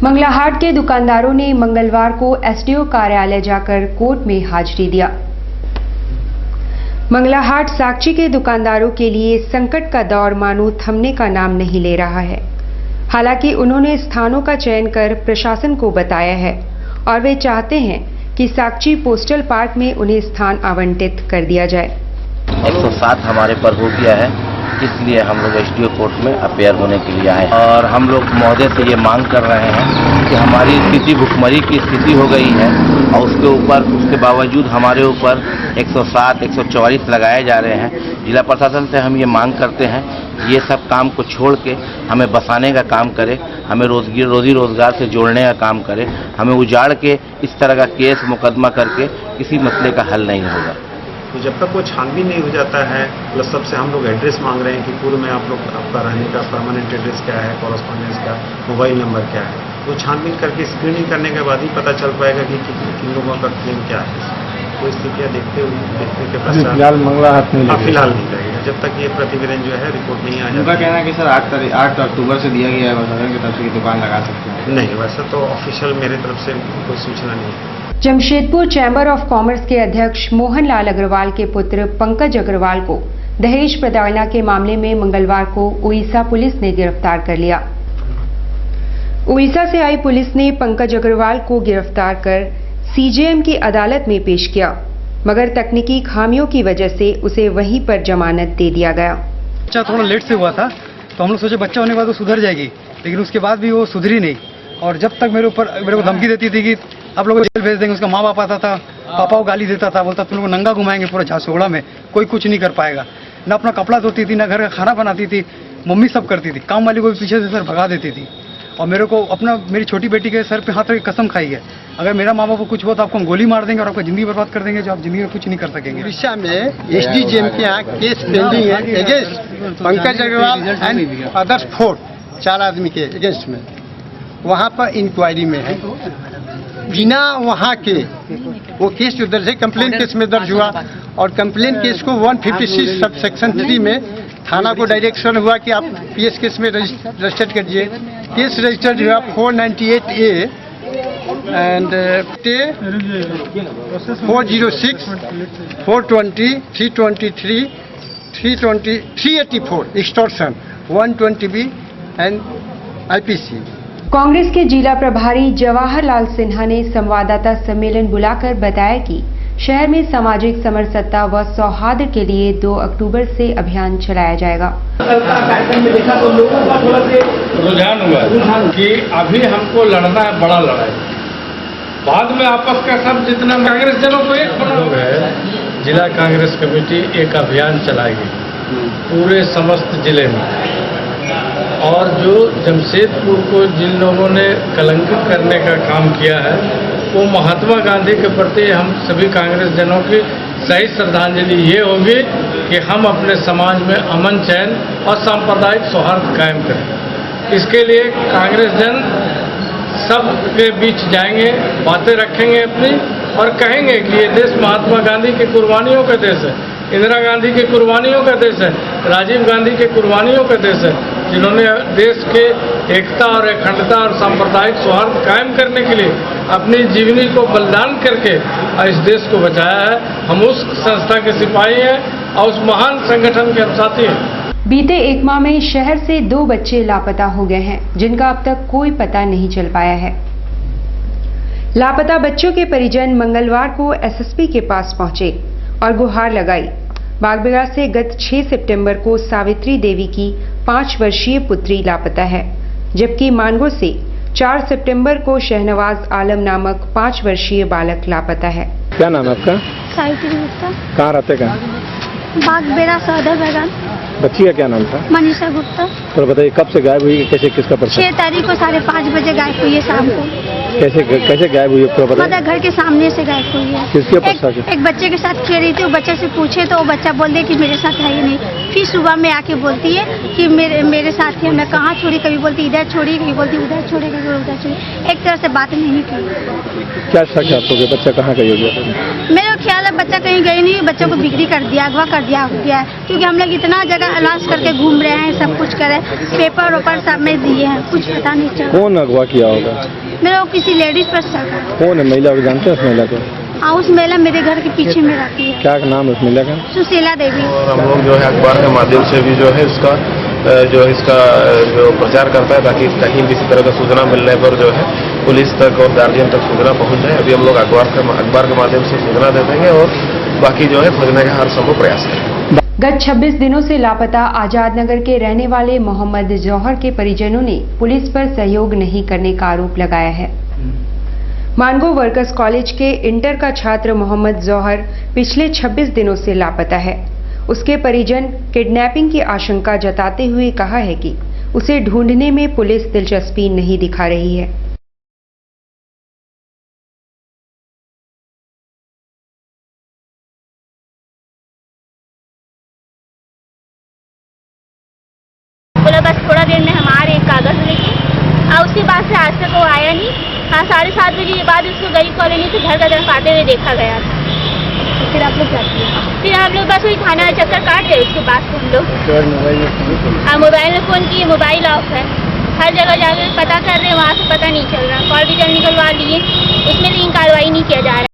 मंगलाहाट के दुकानदारों ने मंगलवार को एसडीओ कार्यालय जाकर कोर्ट में हाजिरी दिया। मंगलाहाट साकची के दुकानदारों के लिए संकट का दौर मानो थमने का नाम नहीं ले रहा है। हालांकि उन्होंने स्थानों का चयन कर प्रशासन को बताया है और वे चाहते हैं कि साकची पोस्टल पार्क में उन्हें स्थान आवंटित कर दिया जाए। 107 हमारे पर हो गया है, इसलिए हम लोग एसडीओ कोर्ट में अपेयर होने के लिए आए और हम लोग महोदय से ये मांग कर रहे हैं कि हमारी स्थिति भुखमरी की स्थिति हो गई है और उसके बावजूद हमारे ऊपर 107, 144 लगाए जा रहे हैं। जिला प्रशासन से हम ये मांग करते हैं ये सब काम को छोड़ के हमें बसाने का काम करे, हमें रोजी रोजगार से जोड़ने का काम करे। हमें उजाड़ के इस तरह का केस मुकदमा करके किसी मसले का हल नहीं होगा। तो जब तक वो छानबीन नहीं हो जाता है, प्लस सबसे हम लोग एड्रेस मांग रहे हैं कि पूर्व में आप लोग आपका रहने का परमानेंट एड्रेस क्या है, कॉरेस्पॉन्डेंस का मोबाइल नंबर क्या है, तो छानबीन करके स्क्रीनिंग करने के बाद ही पता चल पाएगा कि किन लोगों का क्लेम क्या है। तो स्थितियाँ देखने के पश्चात फिलहाल मंगलाहाट नहीं लगेगा। फिलहाल नहीं लगेगा जब तक ये प्रतिवेदन जो है रिपोर्ट नहीं आ जाती। उनका कहना है कि सर 8 अक्टूबर से दिया गया है, प्रशासन की तरफ से दुकान लगा सकते हैं। नहीं, वैसा तो ऑफिशियल मेरे तरफ से कोई सूचना नहीं है। जमशेदपुर चैम्बर ऑफ कॉमर्स के अध्यक्ष मोहन लाल अग्रवाल के पुत्र पंकज अग्रवाल को दहेज प्रताड़ना के मामले में मंगलवार को उड़ीसा पुलिस ने गिरफ्तार कर लिया। उड़ीसा से आई पुलिस ने पंकज अग्रवाल को गिरफ्तार कर सीजेएम की अदालत में पेश किया, मगर तकनीकी खामियों की वजह से उसे वहीं पर जमानत दे दिया गया। बच्चा थोड़ा लेट से हुआ था तो हम लोग सोचे बच्चा होने के बाद वो सुधर जाएगी, लेकिन उसके बाद भी वो सुधरी नहीं। और जब तक मेरे को धमकी देती थी कि आप लोग जेल भेज देंगे, उसका माँ बाप आता था, पापा को गाली देता था, बोलता तुम लोग नंगा घुमाएंगे पूरा झारसुगड़ा में, कोई कुछ नहीं कर पाएगा। ना अपना कपड़ा धोती थी, ना घर का खाना बनाती थी, मम्मी सब करती थी। काम वाली को भी पीछे से सर भगा देती थी। और मेरे को मेरी छोटी बेटी के सर पे हाथ रख के कसम खाई है, अगर मेरा माँ बाप को कुछ हुआ तो आपको हम गोली मार देंगे और आपको जिंदगी बर्बाद कर देंगे, जो आप जिंदगी में कुछ नहीं कर सकेंगे। उड़ीसा में एसडीजेएम के यहाँ केस पेंडिंग है against Pankaj Agarwal and others 4 आदमी के अगेंस्ट में। वहाँ पर इंक्वायरी में है, बिना वहाँ के वो केस जो दर्ज है कंप्लेन केस में दर्ज हुआ और कंप्लेन केस को 156 सब सेक्शन 3 में थाना को डायरेक्शन हुआ कि आप पीएस केस में रजिस्टर्ड कीजिए। केस रजिस्टर्ड हुआ 498A and 406, 420, 323, 320, 384 extortion, 120B and IPC। Congress के जिला प्रभारी जवाहरलाल सिन्हा ने संवाददाता सम्मेलन बुलाकर बताया कि शहर में सामाजिक समरसता व सौहार्द के लिए 2 अक्टूबर से अभियान चलाया जाएगा। रुझान हुआ कि अभी हमको लड़ना है बड़ा लड़ाई, बाद में आपस का सब जितना कांग्रेस जनों को एक बना है। जिला कांग्रेस कमेटी एक अभियान चलाएगी पूरे समस्त जिले में, और जो जमशेदपुर को जिन लोगों ने कलंकित करने का काम किया है वो महात्मा गांधी के प्रति हम सभी कांग्रेस जनों की सही श्रद्धांजलि ये होगी कि हम अपने समाज में अमन चैन और सांप्रदायिक सौहार्द कायम करें। इसके लिए कांग्रेस जन सब के बीच जाएंगे, बातें रखेंगे अपनी और कहेंगे कि ये देश महात्मा गांधी की कुर्बानियों का देश है, इंदिरा गांधी की कुर्बानियों का देश है, राजीव गांधी की कुर्बानियों का देश है, जिन्होंने देश के एकता और अखंडता और सांप्रदायिक सौहार्द कायम करने के लिए अपनी जीवनी को बलिदान करके इस देश को बचाया है। हम उस संस्था के सिपाही हैं और उस महान संगठन के हम साथी हैं। बीते 1 माह में शहर से 2 बच्चे लापता हो गए हैं, जिनका अब तक कोई पता नहीं चल पाया है। लापता बच्चों के परिजन मंगलवार को एसएसपी के पास पहुंचे और गुहार लगाई। बागबेड़ा से गत 6 सितंबर को सावित्री देवी की 5 वर्षीय पुत्री लापता है, जबकि मानगो से 4 सितंबर को शहनवाज आलम नामक 5 वर्षीय बालक लापता है। क्या नाम है आपका? सावित्री गुप्ता। कहाँ रहते का? बागबेड़ा सदर बैगान। बच्ची का क्या नाम था? मनीषा गुप्ता। तो बताइए कब से गायब हुई, कैसे, किसका पता? 6 तारीख को 5:30 बजे गायब हुई है शाम को। कैसे गायब हुई है? मतलब घर के सामने से गायब हुई है। किसके पास? एक बच्चे के साथ खेल रही थी, वो बच्चे से पूछे तो वो बच्चा बोल दे कि मेरे साथ है ही नहीं। फिर सुबह में आके बोलती है कि मेरे साथ है। मैं कहाँ छोड़ी, कभी बोलती इधर छोड़ी, कभी बोलती उधर छोड़ी, कभी उधर कुछ भी एक तरह से बात नहीं की। क्या शक है आपको कि बच्चा कहाँ गई होगी? मेरा ख्याल है बच्चा कहीं गई नहीं, बच्चों को बिक्री कर दिया, अगवा कर दिया हो गया है, क्योंकि हम लोग इतना जगह इलाज करके घूम रहे हैं, सब कुछ करे, पेपर वेपर सब में दिए हैं, कुछ पता नहीं चला। कौन अगवा किया होगा? मेरा किसी लेडीज पर शक है। कौन है महिला को जानते हैं उस महिला को? उस महिला मेरे घर के पीछे में रहती है। क्या नाम है उस महिला का? सुशीला देवी। और हम लोग जो है अखबार के माध्यम से भी जो है इसका प्रचार करता है, ताकि कहीं किसी तरह का सूचना मिलने पर जो है पुलिस तक और गार्जियन तक सूचना पहुंच जाए। अभी हम लोग अखबार के माध्यम से सूचना दे देंगे और बाकी जो है खोजने का हर संभव प्रयास करेंगे। गत 26 दिनों से लापता आजाद नगर के रहने वाले मोहम्मद जौहर के परिजनों ने पुलिस पर सहयोग नहीं करने का आरोप लगाया है। मानगो वर्कर्स कॉलेज के इंटर का छात्र मोहम्मद जौहर पिछले 26 दिनों से लापता है। उसके परिजन किडनैपिंग की आशंका जताते हुए कहा है कि उसे ढूंढने में पुलिस दिलचस्पी नहीं दिखा रही है। बोला बस थोड़ा देर में हम आ रहे हैं कागज लेके, और उसके बाद से आज तक वो आया नहीं। हाँ 7:30 बजे के बाद उसको गरीब कॉलोनी से घर का तरफ आते हुए देखा गया था। फिर आप लोग जाते हैं? फिर हम लोग बस वही थाना चक्कर काट रहे, उसके बाद हम लोग हाँ मोबाइल में फ़ोन किए, मोबाइल ऑफ है, हर जगह जाकर पता कर रहे हैं, वहाँ से पता नहीं चल रहा। कॉल डिटेल निकलवा लिए, उसमें लेकिन कार्रवाई नहीं किया जा रहा है।